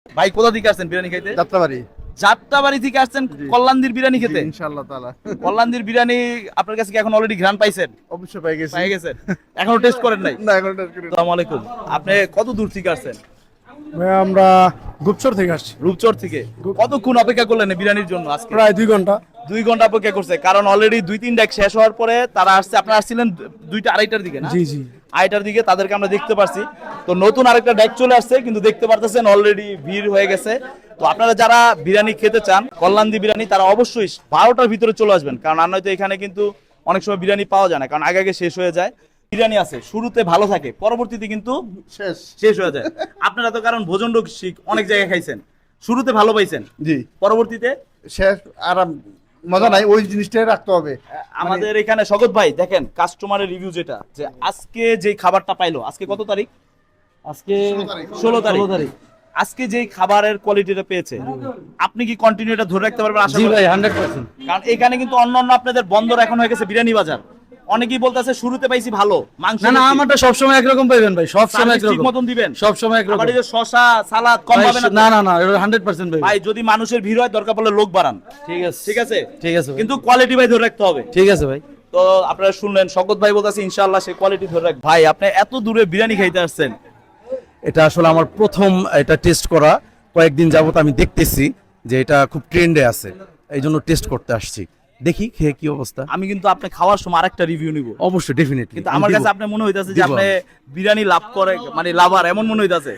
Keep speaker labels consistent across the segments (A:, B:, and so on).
A: ভাই কোথা থেকে আসছেন বিরিয়ানি খাইতে?
B: যাত্রাবাড়ি।
A: যাত্রাবাড়ি থেকে আসছেন কল্যাণীর বিরিয়ানি খেতে?
B: ইনশাআল্লাহ তাআলা।
A: কল্যাণীর বিরিয়ানি আপনার কাছে কি এখন অলরেডি ঘ্রাণ পাইছেন?
B: অবশ্যই পেয়ে গেছি।
A: পেয়ে গেছেন? এখনো টেস্ট করেন নাই?
B: না এখন টেস্ট করি।
A: আসসালামু আলাইকুম। আপনি কত দূর থেকে আসছেন?
C: ভাই আমরা গুপচর থেকে আসছি,
A: রূপচর থেকে। কতক্ষণ অপেক্ষা করলেন এই বিরিয়ানির জন্য আজকে?
C: প্রায় 2 ঘন্টা।
A: 2 ঘন্টা অপেক্ষা করছে, কারণ অলরেডি 2-3 ডাক শেষ হওয়ার পরে তারা আসছে। আপনারা আসছিলেন 2টা 2:30টার দিকে না?
C: জি জি।
A: 2:30টার দিকে তাদেরকে আমরা দেখতে পারছি। তো নতুন আরেকটা ডাক চলে আসছে, কিন্তু দেখতে পারতেছেন অলরেডি ভিড় হয়ে গেছে। তো আপনারা যারা বিরিয়ানি খেতে চান কল্যাণী বিরিয়ানি, তারা অবশ্যই 12টার ভিতরে চলে আসবেন, কারণ আর নয়তো এখানে কিন্তু অনেক সময় বিরিয়ানি পাওয়া যায় না, কারণ আগে আগে শেষ হয়ে যায়। বিরিয়ানি আছে শুরুতে ভালো থাকে, পরবর্তীতে কিন্তু
B: শেষ।
A: শেষ হয়ে যায়। আপনারা তো কারণ ভোজন রসিক, অনেক জায়গায় খাইছেন, শুরুতে ভালো পাইছেন,
B: জি।
A: পরবর্তীতে
B: শেষ আর মজা নাই, ওই জিনিসটাই রাখতে হবে।
A: আমাদের এখানে স্বাগত ভাই দেখেন কাস্টমারের রিভিউ যেটা, যে আজকে যে খাবারটা পাইলো, আজকে কত তারিখ?
C: আজকে
A: 16 তারিখ। আজকে যেই খাবারের কোয়ালিটিটা পেয়েছে, আপনি কি কন্টিনিউ এটা ধরে রাখতে পারবেন? আশা
C: জি
A: করি।
C: ভাই 100%।
A: কারণ এখানে কিন্তু অন্যান্য আপনাদের বন্দর এখন হয়ে গেছে বিরিয়ানি বাজার। অনেকেই বলতেছে শুরুতে পাইছি ভালো মাংস,
C: না না, আমারটা সব সময় একরকম পাইবেন ভাই, সব সময়
A: সার্ভিস ঠিক
C: একরকম
A: মতন দিবেন,
C: সব সময় একরকম।
A: আবার এই যে শসা সালাদ কম
C: ভাই,
A: পাবেন
C: না না না, এটা 100% ভাই।
A: ভাই। যদি মানুষের ভিড় হয়, দরকার পড়লে লোক বাড়ান।
C: ঠিক আছে
A: ঠিক আছে,
C: ঠিক আছে ভাই।
A: কিন্তু কোয়ালিটি ভাই ধরে রাখতে হবে।
C: ঠিক আছে ভাই।
A: তো আপনারা শুনলেন শওকত ভাই বলতেছে ইনশাআল্লাহ সে কোয়ালিটি ধরে রাখবে। ভাই আপনি এত দূরে বিরিয়ানি খাইতে আসছেন,
D: এটা আসলে আমার প্রথম এটা টেস্ট করা। কয়েকদিন যাবত আমি দেখতেছি যে এটা খুব ট্রেন্ডে আছে, এই জন্য টেস্ট করতে আসছি। দেখি খেয়ে কি অবস্থা।
A: আমি কিন্তু আপনি খাওয়ার সময় আরেকটা রিভিউ নিব,
D: অবশ্যই ডেফিনেটলি।
A: কিন্তু আমার কাছে আপনি মনে হইতাছে যে
D: দিব
A: আপনি বিরিয়ানি লাভ করে, মানে লাভার এমন মনে হইতাছে।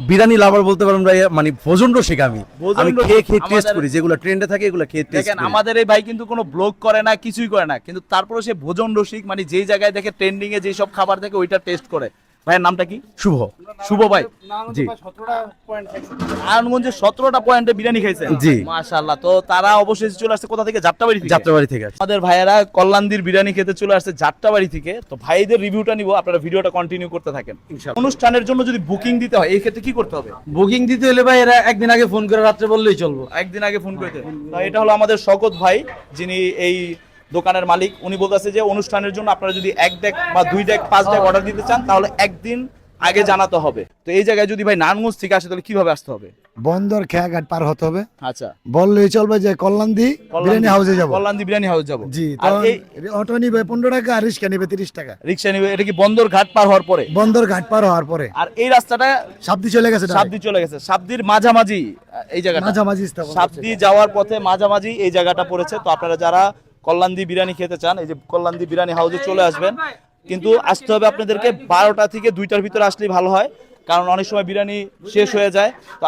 D: বিরিয়ানি লাভার বলতে পারেন ভাই, মানে ভোজন রসিক আমি।
A: ভোজন
D: আমি
A: রসিক।
D: খেয়ে খেয়ে টেস্ট
A: আমাদের-
D: করি, যেগুলো ট্রেন্ডে থাকে এগুলো খেয়ে টেস্ট
A: দেখেন
D: করি।
A: আমাদের এই ভাই কিন্তু কোনো ব্লগ করে না, কিছুই করে না, কিন্তু তারপরে সে ভোজন রসিক, মানে যেই জায়গায় দেখে ট্রেন্ডিং এ যেই সব খাবার দেখে ওইটা টেস্ট করে। ভাইয়ের নামটা কি?
D: শুভ।
A: শুভ ভাই।
D: জি।
A: নারায়ণগঞ্জে 17টা পয়েন্টে বিরিয়ানি খাইছেন?
D: জি।
A: মাশাআল্লাহ। তো তারা অবশ্যই চলে আসছে কোথা থেকে? যাত্রাবাড়ি থেকে।
D: যাত্রাবাড়ি থেকে আসছি।
A: আমাদের ভাইয়েরা কল্যাণীর বিরিয়ানি খেতে চলে আসছে যাত্রাবাড়ি থেকে। তো ভাইদের রিভিউটা নিব, আপনারা ভিডিওটা কন্টিনিউ করতে থাকেন। অনুষ্ঠানের জন্য যদি বুকিং দিতে হয়, এই ক্ষেত্রে কি করতে হবে?
C: বুকিং দিতে হলে ভাই এরা একদিন আগে ফোন করে রাত্রে বললেই চলবো।
A: একদিন আগে ফোন করে দেন। তো এটা হলো আমাদের শওকত ভাই, যিনি এই দোকানের মালিক। উনি বলতেছে যে অনুষ্ঠানের জন্য আপনারা যদি 1 ডেক বা 2 ডেক 5 ডেক অর্ডার দিতে চান, তাহলে একদিন আগে জানাতে হবে। তো এই জায়গায় যদি ভাই নারায়ণগঞ্জ থেকে আসে, তাহলে কিভাবে আসতে হবে?
E: বন্দর খেয়াঘাট পার হতে হবে,
A: আচ্ছা,
E: বললেই চলবে যে কল্যাণী বিরিয়ানি হাউসে যাব।
A: কল্যাণী বিরিয়ানি হাউস যাব।
E: জি,
A: আর
E: তো
A: এই
E: অটো নিবে 15 টাকা আর রিক্সা নিবে 30 টাকা।
A: রিক্সা নিবে, এটা কি বন্দর ঘাট পার হওয়ার পরে?
E: বন্দর ঘাট পার হওয়ার পরে
A: আর এই রাস্তাটা
E: সাবদি চলে গেছে,
A: সাবদি চলে গেছে, সাবদির মাঝামাঝি এই জায়গাটা,
E: মাঝামাঝি স্থাপন
A: সাবদি যাওয়ার পথে মাঝামাঝি এই জায়গাটা পড়েছে। তো আপনারা যারা কল্যাণী বিরিয়ানি খেতে চান, এই যে কল্যাণী বিরিয়ানি হাউসে চলে আসবেন। কিন্তু আসতে হবে আপনাদেরকে 12টা থেকে 2টার ভিতরে আসলেই ভালো হয়, কারণ অনেক সময় বিরিয়ানি শেষ হয়ে যায়। তো